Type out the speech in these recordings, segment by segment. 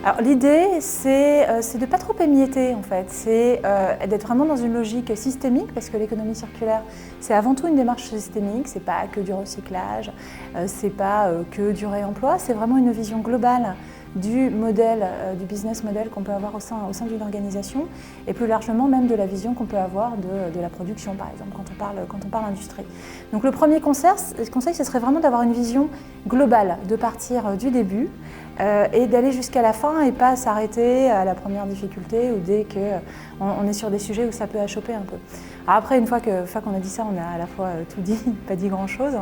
Alors l'idée, c'est de ne pas trop émietter en fait, c'est d'être vraiment dans une logique systémique parce que l'économie circulaire, c'est avant tout une démarche systémique, c'est pas que du recyclage, c'est pas que du réemploi, c'est vraiment une vision globale du modèle, du business model qu'on peut avoir au sein d'une organisation et plus largement même de la vision qu'on peut avoir de la production par exemple quand on parle industrie. Donc le premier conseil, ce serait vraiment d'avoir une vision globale, de partir du début et d'aller jusqu'à la fin et pas s'arrêter à la première difficulté ou dès qu'on est sur des sujets où ça peut achoper un peu. Alors après, une fois qu'on a dit ça, on a à la fois tout dit, pas dit grand-chose.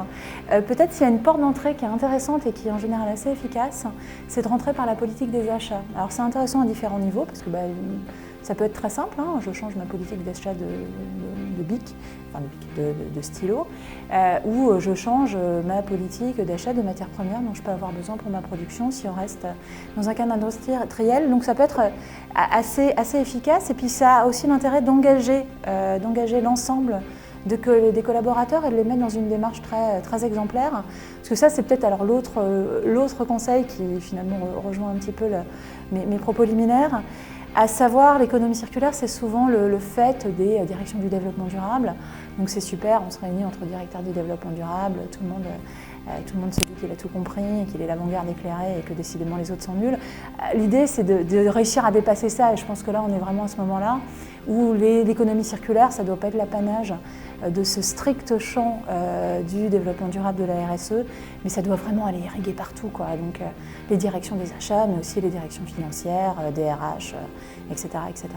Peut-être s'il y a une porte d'entrée qui est intéressante et qui est en général assez efficace, c'est de rentrer par la politique des achats. Alors c'est intéressant à différents niveaux parce que ça peut être très simple, hein. Je change ma politique d'achat de bic, enfin de stylo, ou je change ma politique d'achat de matières premières dont je peux avoir besoin pour ma production si on reste dans un cadre industriel. Donc ça peut être assez efficace et puis ça a aussi l'intérêt d'engager l'ensemble des collaborateurs et de les mettre dans une démarche très exemplaire. Parce que ça, c'est peut-être alors l'autre conseil qui finalement rejoint un petit peu mes propos liminaires. À savoir, l'économie circulaire, c'est souvent le fait des directions du développement durable. Donc c'est super, on se réunit entre directeurs du développement durable, tout le monde se dit qu'il a tout compris, qu'il est l'avant-garde éclairée et que décidément les autres sont nuls. L'idée, c'est de réussir à dépasser ça et je pense que là, on est vraiment à ce moment-là où l'économie circulaire, ça ne doit pas être l'apanage de ce strict champ du développement durable de la RSE, mais ça doit vraiment aller irriguer partout, quoi. Donc les directions des achats, mais aussi les directions financières, des RH, etc., etc.